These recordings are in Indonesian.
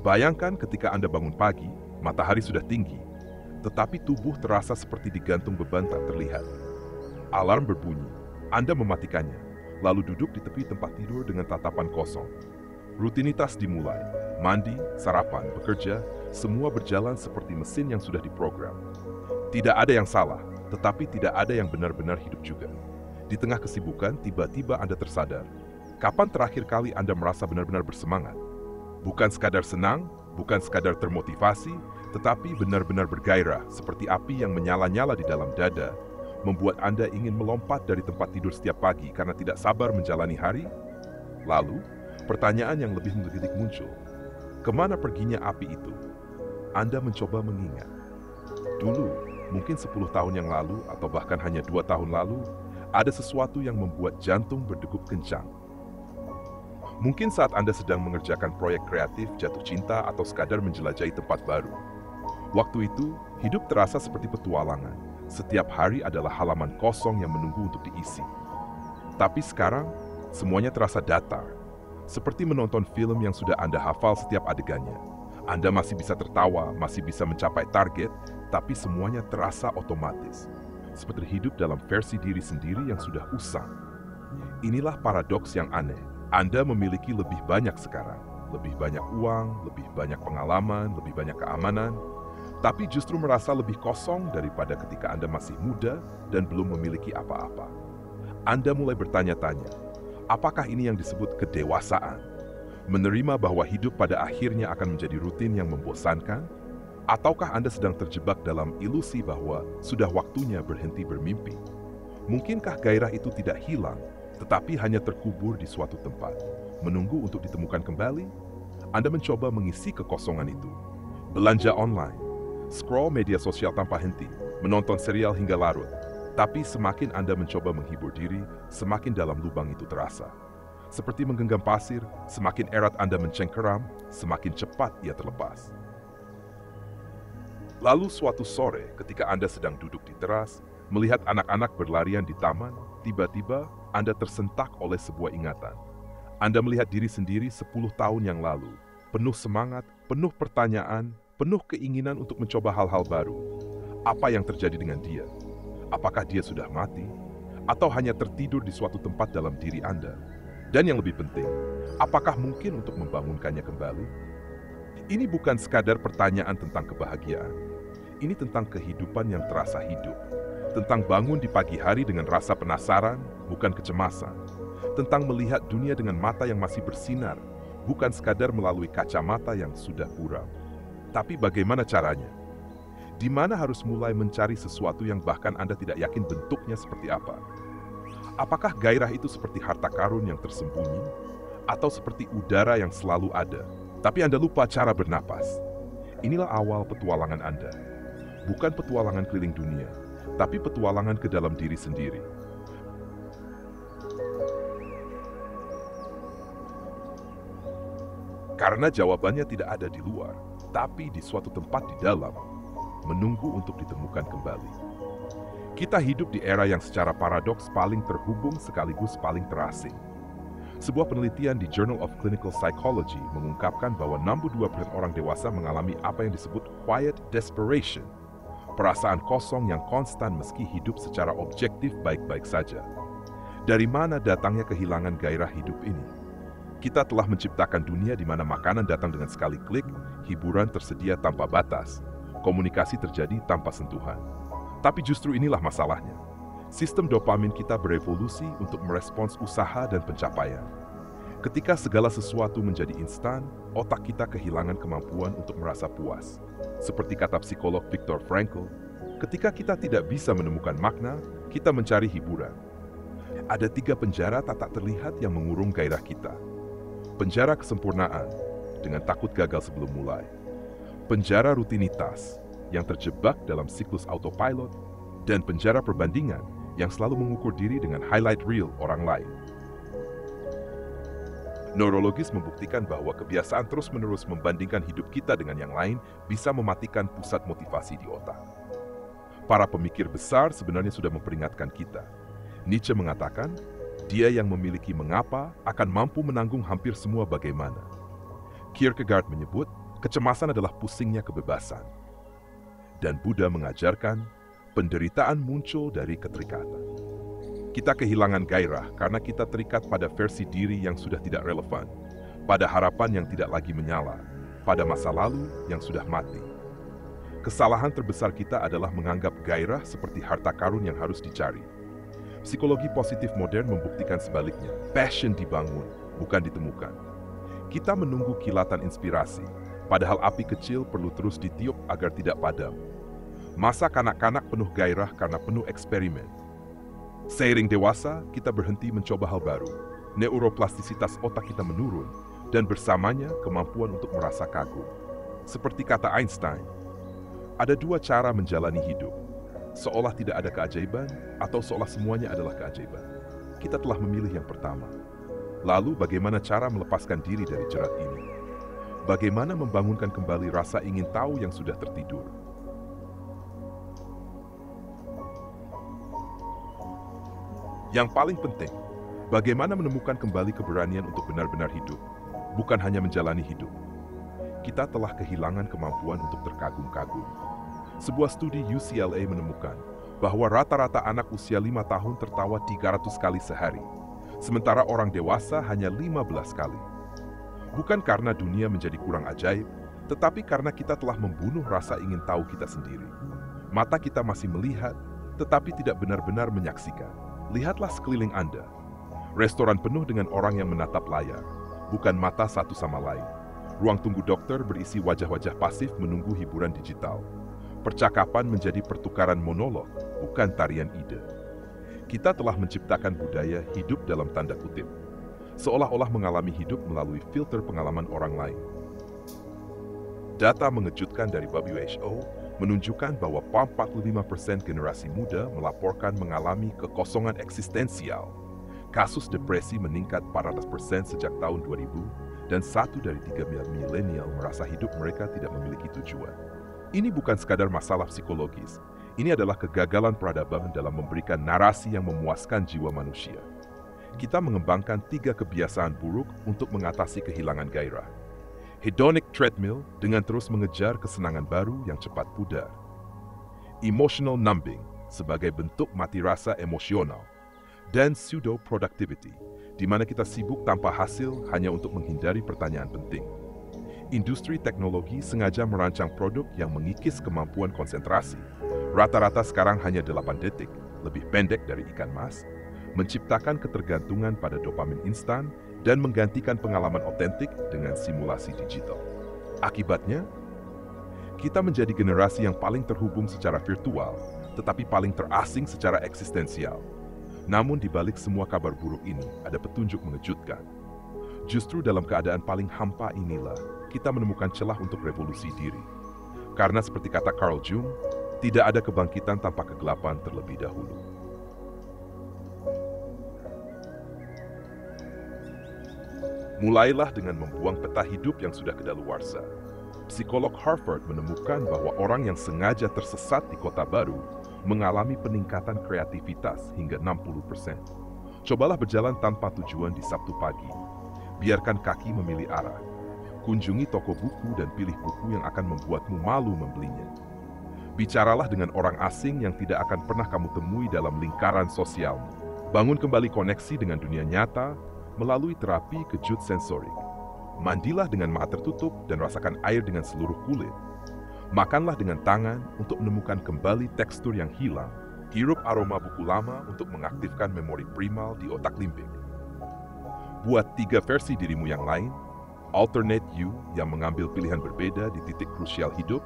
Bayangkan ketika Anda bangun pagi, matahari sudah tinggi, tetapi tubuh terasa seperti digantung beban tak terlihat. Alarm berbunyi, Anda mematikannya, lalu duduk di tepi tempat tidur dengan tatapan kosong. Rutinitas dimulai, mandi, sarapan, bekerja, semua berjalan seperti mesin yang sudah diprogram. Tidak ada yang salah, tetapi tidak ada yang benar-benar hidup juga. Di tengah kesibukan, tiba-tiba Anda tersadar. Kapan terakhir kali Anda merasa benar-benar bersemangat? Bukan sekadar senang, bukan sekadar termotivasi, tetapi benar-benar bergairah, seperti api yang menyala-nyala di dalam dada, membuat Anda ingin melompat dari tempat tidur setiap pagi karena tidak sabar menjalani hari? Lalu, pertanyaan yang lebih menggelitik muncul. Kemana perginya api itu? Anda mencoba mengingat. Dulu, mungkin 10 tahun yang lalu atau bahkan hanya 2 tahun lalu, ada sesuatu yang membuat jantung berdegup kencang. Mungkin saat Anda sedang mengerjakan proyek kreatif, jatuh cinta, atau sekadar menjelajahi tempat baru. Waktu itu, hidup terasa seperti petualangan. Setiap hari adalah halaman kosong yang menunggu untuk diisi. Tapi sekarang, semuanya terasa datar. Seperti menonton film yang sudah Anda hafal setiap adegannya. Anda masih bisa tertawa, masih bisa mencapai target, tapi semuanya terasa otomatis. Seperti hidup dalam versi diri sendiri yang sudah usang. Inilah paradoks yang aneh. Anda memiliki lebih banyak sekarang. Lebih banyak uang, lebih banyak pengalaman, lebih banyak keamanan. Tapi justru merasa lebih kosong daripada ketika Anda masih muda dan belum memiliki apa-apa. Anda mulai bertanya-tanya, apakah ini yang disebut kedewasaan? Menerima bahwa hidup pada akhirnya akan menjadi rutin yang membosankan? Ataukah Anda sedang terjebak dalam ilusi bahwa sudah waktunya berhenti bermimpi? Mungkinkah gairah itu tidak hilang, tetapi hanya terkubur di suatu tempat, menunggu untuk ditemukan kembali? Anda mencoba mengisi kekosongan itu. Belanja online, scroll media sosial tanpa henti, menonton serial hingga larut. Tapi semakin Anda mencoba menghibur diri, semakin dalam lubang itu terasa. Seperti menggenggam pasir, semakin erat Anda mencengkeram, semakin cepat ia terlepas. Lalu suatu sore, ketika Anda sedang duduk di teras, melihat anak-anak berlarian di taman, tiba-tiba Anda tersentak oleh sebuah ingatan. Anda melihat diri sendiri 10 tahun yang lalu, penuh semangat, penuh pertanyaan, penuh keinginan untuk mencoba hal-hal baru. Apa yang terjadi dengan dia? Apakah dia sudah mati? Atau hanya tertidur di suatu tempat dalam diri Anda? Dan yang lebih penting, apakah mungkin untuk membangunkannya kembali? Ini bukan sekadar pertanyaan tentang kebahagiaan. Ini tentang kehidupan yang terasa hidup. Tentang bangun di pagi hari dengan rasa penasaran, bukan kecemasan. Tentang melihat dunia dengan mata yang masih bersinar, bukan sekadar melalui kacamata yang sudah buram. Tapi bagaimana caranya? Di mana harus mulai mencari sesuatu yang bahkan Anda tidak yakin bentuknya seperti apa? Apakah gairah itu seperti harta karun yang tersembunyi? Atau seperti udara yang selalu ada, tapi Anda lupa cara bernapas? Inilah awal petualangan Anda. Bukan petualangan keliling dunia, tapi petualangan ke dalam diri sendiri. Karena jawabannya tidak ada di luar, tapi di suatu tempat di dalam, menunggu untuk ditemukan kembali. Kita hidup di era yang secara paradoks paling terhubung sekaligus paling terasing. Sebuah penelitian di Journal of Clinical Psychology mengungkapkan bahwa 62% orang dewasa mengalami apa yang disebut quiet desperation, perasaan kosong yang konstan meski hidup secara objektif baik-baik saja. Dari mana datangnya kehilangan gairah hidup ini? Kita telah menciptakan dunia di mana makanan datang dengan sekali klik, hiburan tersedia tanpa batas, komunikasi terjadi tanpa sentuhan. Tapi justru inilah masalahnya. Sistem dopamin kita berevolusi untuk merespons usaha dan pencapaian. Ketika segala sesuatu menjadi instan, otak kita kehilangan kemampuan untuk merasa puas. Seperti kata psikolog Viktor Frankl, ketika kita tidak bisa menemukan makna, kita mencari hiburan. Ada 3 penjara tak terlihat yang mengurung gairah kita. Penjara kesempurnaan, dengan takut gagal sebelum mulai. Penjara rutinitas, yang terjebak dalam siklus autopilot. Dan penjara perbandingan, yang selalu mengukur diri dengan highlight reel orang lain. Neurologis membuktikan bahwa kebiasaan terus-menerus membandingkan hidup kita dengan yang lain bisa mematikan pusat motivasi di otak. Para pemikir besar sebenarnya sudah memperingatkan kita. Nietzsche mengatakan, dia yang memiliki mengapa akan mampu menanggung hampir semua bagaimana. Kierkegaard menyebut, Kecemasan adalah pusingnya kebebasan. Dan Buddha mengajarkan, penderitaan muncul dari keterikatan. Kita kehilangan gairah karena kita terikat pada versi diri yang sudah tidak relevan, pada harapan yang tidak lagi menyala, pada masa lalu yang sudah mati. Kesalahan terbesar kita adalah menganggap gairah seperti harta karun yang harus dicari. Psikologi positif modern membuktikan sebaliknya. Passion dibangun, bukan ditemukan. Kita menunggu kilatan inspirasi, padahal api kecil perlu terus ditiup agar tidak padam. Masa kanak-kanak penuh gairah karena penuh eksperimen. Seiring dewasa, kita berhenti mencoba hal baru. Neuroplastisitas otak kita menurun, dan bersamanya kemampuan untuk merasa kagum. Seperti kata Einstein, ada dua cara menjalani hidup. Seolah tidak ada keajaiban, atau seolah semuanya adalah keajaiban. Kita telah memilih yang pertama. Lalu bagaimana cara melepaskan diri dari jerat ini? Bagaimana membangunkan kembali rasa ingin tahu yang sudah tertidur? Yang paling penting, bagaimana menemukan kembali keberanian untuk benar-benar hidup, bukan hanya menjalani hidup. Kita telah kehilangan kemampuan untuk terkagum-kagum. Sebuah studi UCLA menemukan bahwa rata-rata anak usia 5 tahun tertawa 300 kali sehari, sementara orang dewasa hanya 15 kali. Bukan karena dunia menjadi kurang ajaib, tetapi karena kita telah membunuh rasa ingin tahu kita sendiri. Mata kita masih melihat, tetapi tidak benar-benar menyaksikan. Lihatlah sekeliling Anda. Restoran penuh dengan orang yang menatap layar, bukan mata satu sama lain. Ruang tunggu dokter berisi wajah-wajah pasif menunggu hiburan digital. Percakapan menjadi pertukaran monolog, bukan tarian ide. Kita telah menciptakan budaya hidup dalam tanda kutip, seolah-olah mengalami hidup melalui filter pengalaman orang lain. Data mengejutkan dari WHO menunjukkan bahwa 45% generasi muda melaporkan mengalami kekosongan eksistensial. Kasus depresi meningkat 400% sejak tahun 2000, dan 1 dari 3 milenial merasa hidup mereka tidak memiliki tujuan. Ini bukan sekadar masalah psikologis, ini adalah kegagalan peradaban dalam memberikan narasi yang memuaskan jiwa manusia. Kita mengembangkan 3 kebiasaan buruk untuk mengatasi kehilangan gairah. Hedonic treadmill dengan terus mengejar kesenangan baru yang cepat pudar. Emotional numbing sebagai bentuk mati rasa emosional. Dan pseudo-productivity, di mana kita sibuk tanpa hasil hanya untuk menghindari pertanyaan penting. Industri teknologi sengaja merancang produk yang mengikis kemampuan konsentrasi. Rata-rata sekarang hanya 8 detik, lebih pendek dari ikan mas, menciptakan ketergantungan pada dopamin instan dan menggantikan pengalaman otentik dengan simulasi digital. Akibatnya, kita menjadi generasi yang paling terhubung secara virtual, tetapi paling terasing secara eksistensial. Namun di balik semua kabar buruk ini, ada petunjuk mengejutkan. Justru dalam keadaan paling hampa inilah, kita menemukan celah untuk revolusi diri. Karena seperti kata Carl Jung, tidak ada kebangkitan tanpa kegelapan terlebih dahulu. Mulailah dengan membuang peta hidup yang sudah kedaluarsa. Psikolog Harvard menemukan bahwa orang yang sengaja tersesat di kota baru mengalami peningkatan kreativitas hingga 60%. Cobalah berjalan tanpa tujuan di Sabtu pagi. Biarkan kaki memilih arah. Kunjungi toko buku dan pilih buku yang akan membuatmu malu membelinya. Bicaralah dengan orang asing yang tidak akan pernah kamu temui dalam lingkaran sosialmu. Bangun kembali koneksi dengan dunia nyata melalui terapi kejut sensorik. Mandilah dengan mata tertutup dan rasakan air dengan seluruh kulit. Makanlah dengan tangan untuk menemukan kembali tekstur yang hilang. Hirup aroma buku lama untuk mengaktifkan memori primal di otak limbik. Buat 3 versi dirimu yang lain. Alternate you yang mengambil pilihan berbeda di titik krusial hidup,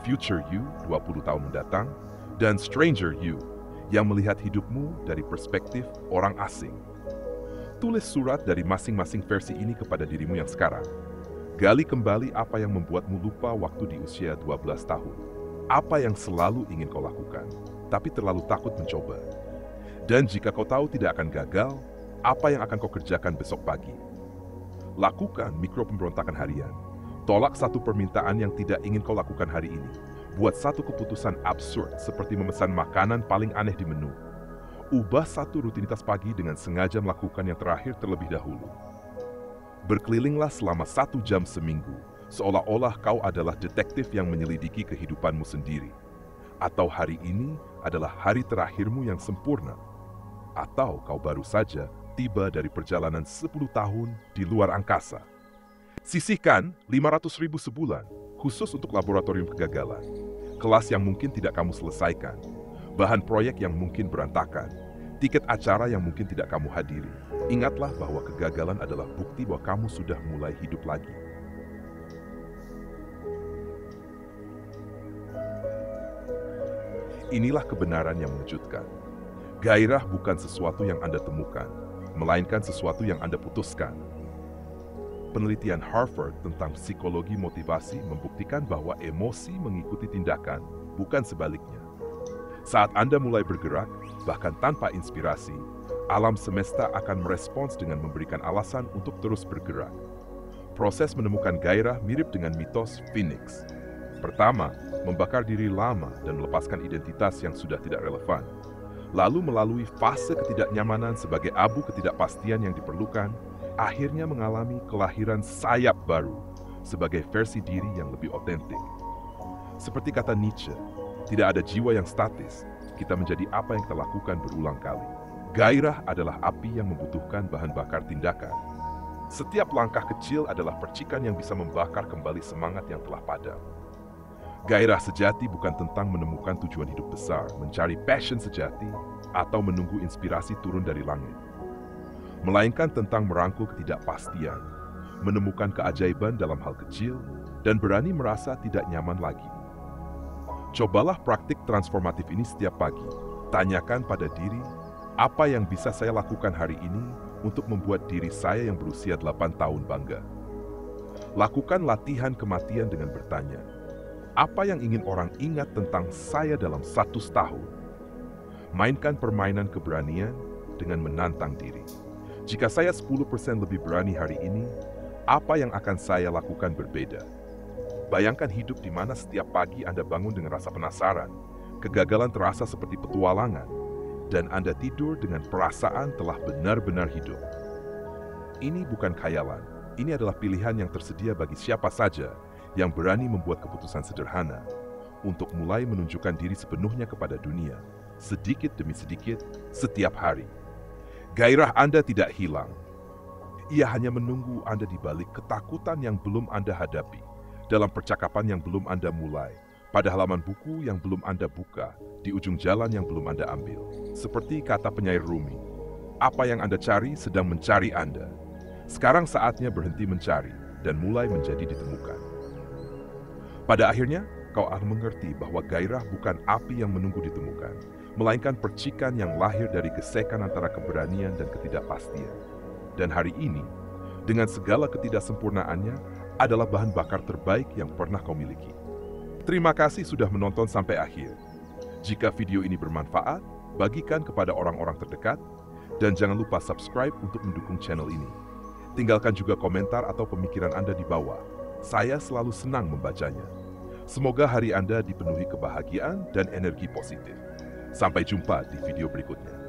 Future you 20 tahun mendatang, dan Stranger you yang melihat hidupmu dari perspektif orang asing. Tulis surat dari masing-masing versi ini kepada dirimu yang sekarang. Gali kembali apa yang membuatmu lupa waktu di usia 12 tahun. Apa yang selalu ingin kau lakukan, tapi terlalu takut mencoba. Dan jika kau tahu tidak akan gagal, apa yang akan kau kerjakan besok pagi? Lakukan mikro pemberontakan harian. Tolak satu permintaan yang tidak ingin kau lakukan hari ini. Buat satu keputusan absurd seperti memesan makanan paling aneh di menu. Ubah satu rutinitas pagi dengan sengaja melakukan yang terakhir terlebih dahulu. Berkelilinglah selama 1 jam seminggu, Seolah-olah kau adalah detektif yang menyelidiki kehidupanmu sendiri. Atau hari ini adalah hari terakhirmu yang sempurna. Atau kau baru saja tiba dari perjalanan 10 tahun di luar angkasa. Sisihkan 500.000 sebulan khusus untuk laboratorium kegagalan. Kelas yang mungkin tidak kamu selesaikan. Bahan proyek yang mungkin berantakan. Tiket acara yang mungkin tidak kamu hadiri. Ingatlah bahwa kegagalan adalah bukti bahwa kamu sudah mulai hidup lagi. Inilah kebenaran yang mengejutkan. Gairah bukan sesuatu yang Anda temukan, melainkan sesuatu yang Anda putuskan. Penelitian Harvard tentang psikologi motivasi membuktikan bahwa emosi mengikuti tindakan, bukan sebaliknya. Saat Anda mulai bergerak, bahkan tanpa inspirasi, alam semesta akan merespons dengan memberikan alasan untuk terus bergerak. Proses menemukan gairah mirip dengan mitos Phoenix. Pertama, membakar diri lama dan melepaskan identitas yang sudah tidak relevan. Lalu melalui fase ketidaknyamanan sebagai abu ketidakpastian yang diperlukan, akhirnya mengalami kelahiran sayap baru sebagai versi diri yang lebih otentik. Seperti kata Nietzsche, tidak ada jiwa yang statis, kita menjadi apa yang kita lakukan berulang kali. Gairah adalah api yang membutuhkan bahan bakar tindakan. Setiap langkah kecil adalah percikan yang bisa membakar kembali semangat yang telah padam. Gairah sejati bukan tentang menemukan tujuan hidup besar, mencari passion sejati, atau menunggu inspirasi turun dari langit. Melainkan tentang merangkul ketidakpastian, menemukan keajaiban dalam hal kecil, dan berani merasa tidak nyaman lagi. Cobalah praktik transformatif ini setiap pagi. Tanyakan pada diri, apa yang bisa saya lakukan hari ini untuk membuat diri saya yang berusia 8 tahun bangga? Lakukan latihan kematian dengan bertanya, apa yang ingin orang ingat tentang saya dalam 100 tahun? Mainkan permainan keberanian dengan menantang diri. Jika saya 10% lebih berani hari ini, apa yang akan saya lakukan berbeda? Bayangkan hidup di mana setiap pagi Anda bangun dengan rasa penasaran, kegagalan terasa seperti petualangan, dan Anda tidur dengan perasaan telah benar-benar hidup. Ini bukan khayalan, ini adalah pilihan yang tersedia bagi siapa saja yang berani membuat keputusan sederhana untuk mulai menunjukkan diri sepenuhnya kepada dunia, sedikit demi sedikit, setiap hari. Gairah Anda tidak hilang. Ia hanya menunggu Anda di balik ketakutan yang belum Anda hadapi, dalam percakapan yang belum Anda mulai, pada halaman buku yang belum Anda buka, di ujung jalan yang belum Anda ambil. Seperti kata penyair Rumi, apa yang Anda cari sedang mencari Anda. Sekarang saatnya berhenti mencari dan mulai menjadi ditemukan. Pada akhirnya, kau akan mengerti bahwa gairah bukan api yang menunggu ditemukan, melainkan percikan yang lahir dari gesekan antara keberanian dan ketidakpastian. Dan hari ini, dengan segala ketidaksempurnaannya, adalah bahan bakar terbaik yang pernah kau miliki. Terima kasih sudah menonton sampai akhir. Jika video ini bermanfaat, bagikan kepada orang-orang terdekat, dan jangan lupa subscribe untuk mendukung channel ini. Tinggalkan juga komentar atau pemikiran Anda di bawah. Saya selalu senang membacanya. Semoga hari Anda dipenuhi kebahagiaan dan energi positif. Sampai jumpa di video berikutnya.